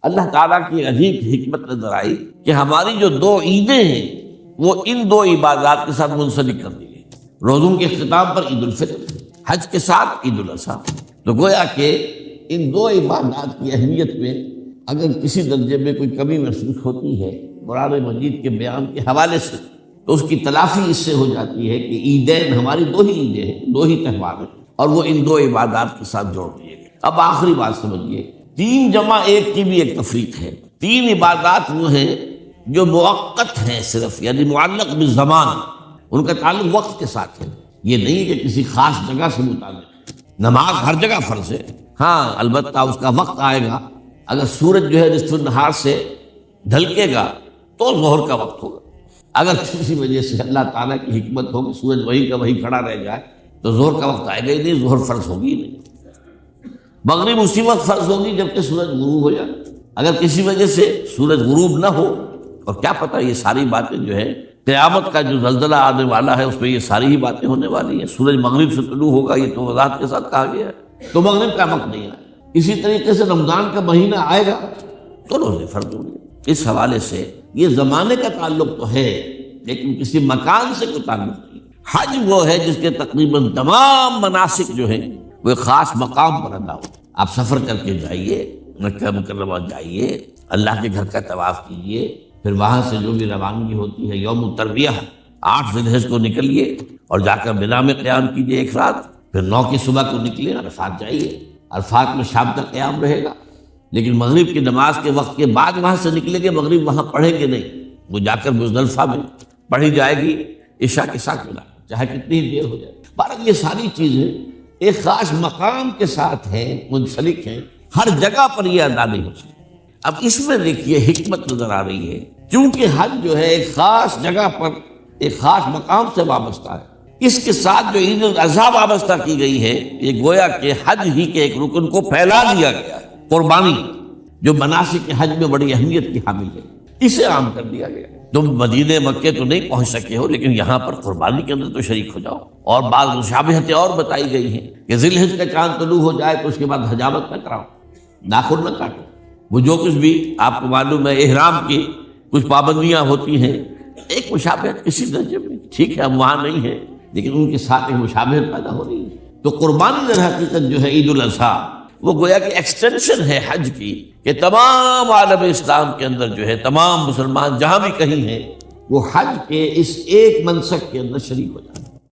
اللہ تعالیٰ کی عجیب حکمت نظر آئی کہ ہماری جو دو عیدیں ہیں وہ ان دو عبادات کے ساتھ منسلک کر دی گئی. روزوں کے اختتام پر عید الفطر، حج کے ساتھ عید الاضحیٰ. تو گویا کہ ان دو عبادات کی اہمیت میں اگر کسی درجے میں کوئی کمی محسوس ہوتی ہے قرآن مجید کے بیان کے حوالے سے تو اس کی تلافی اس سے ہو جاتی ہے کہ عیدین ہماری دو ہی عیدیں ہیں، دو ہی تہوار ہیں، اور وہ ان دو عبادات کے ساتھ جوڑ دیے گئے. اب آخری بات سمجھیے، 3 جمع 1 کی بھی ایک تفریق ہے. 3 عبادات وہ ہیں جو موقت ہیں صرف، یعنی معلق بالزمان، ان کا تعلق وقت کے ساتھ ہے. یہ نہیں کہ کسی خاص جگہ سے متعلق. نماز ہر جگہ فرض ہے، ہاں البتہ اس کا وقت آئے گا. اگر سورج جو ہے نصف النہار سے ڈھلکے گا تو ظہر کا وقت ہوگا. اگر کسی وجہ سے اللہ تعالیٰ کی حکمت ہو کہ سورج وہیں کا وہیں کھڑا رہ جائے تو ظہر کا وقت آئے گا ہی نہیں، ظہر فرض ہوگی ہی نہیں. مغرب اسی وقت فرض ہوگی جب کہ سورج غروب ہو جائے. اگر کسی وجہ سے سورج غروب نہ ہو، اور کیا پتہ یہ ساری باتیں جو ہے قیامت کا جو زلزلہ آنے والا ہے اس میں یہ ساری ہی باتیں ہونے والی ہیں. سورج مغرب سے طلوع ہوگا یہ تو وضاحت کے ساتھ کہا گیا ہے، تو مغرب کا وقت نہیں آئے. اسی طریقے سے رمضان کا مہینہ آئے گا تو روزے فرض ہوں گے. اس حوالے سے یہ زمانے کا تعلق تو ہے لیکن کسی مکان سے کوئی تعلق نہیں. حج وہ ہے جس کے تقریباً تمام مناسک جو ہیں وہ ایک خاص مقام پر ادا ہو. آپ سفر کر کے جائیے، مکہ مکرمہ جائیے، اللہ کے گھر کا طواف کیجیے، پھر وہاں سے جو بھی روانگی ہوتی ہے یوم الترویہ 8 ذی الحجہ کو نکلیے اور جا کر منا میں قیام کیجیے 1 رات، پھر 9 کی صبح کو نکلے عرفات جائیے. عرفات میں شام تک قیام رہے گا، لیکن مغرب کی نماز کے وقت کے بعد وہاں سے نکلیں گے، مغرب وہاں پڑھیں گے نہیں، وہ جا کر مزدلفہ میں پڑھی جائے گی عشاء کے ساتھ ملا، چاہے کتنی دیر ہو جائے. بہرحال یہ ساری چیزیں ایک خاص مقام کے ساتھ ہیں، منسلک ہیں، ہر جگہ پر یہ ادا نہیں ہو سکتی. اب اس میں دیکھیے حکمت نظر آ رہی ہے، چونکہ حج جو ہے ایک خاص جگہ پر ایک خاص مقام سے وابستہ ہے، اس کے ساتھ جو عید الاضحیٰ وابستہ کی گئی ہے یہ گویا کہ حج ہی کے ایک رکن کو پھیلا دیا گیا ہے. قربانی جو مناسک حج میں بڑی اہمیت کی حامل ہے، اسے عام کر دیا گیا. تم مدینے مکے تو نہیں پہنچ سکے ہو لیکن یہاں پر قربانی کے اندر تو شریک ہو جاؤ. اور بعض مشابہتیں اور بتائی گئی ہیں کہ ذی الحجہ کا چاند طلوع ہو جائے تو اس کے بعد حجامت نہ کراؤ، ناخن نہ کاٹو. وہ جو کچھ بھی آپ کو معلوم ہے احرام کی کچھ پابندیاں ہوتی ہیں، ایک مشابہت کسی درجے میں ٹھیک ہے ہم وہاں نہیں ہیں لیکن ان کے ساتھ ایک مشابہت پیدا ہو رہی ہے. تو قربانی در حقیقت جو ہے عید الاضحیٰ وہ گویا کہ ایکسٹینشن ہے حج کی، کہ تمام عالم اسلام کے اندر جو ہے تمام مسلمان جہاں بھی کہیں ہیں وہ حج کے اس ایک منسک کے اندر شریک ہو جاتے ہیں.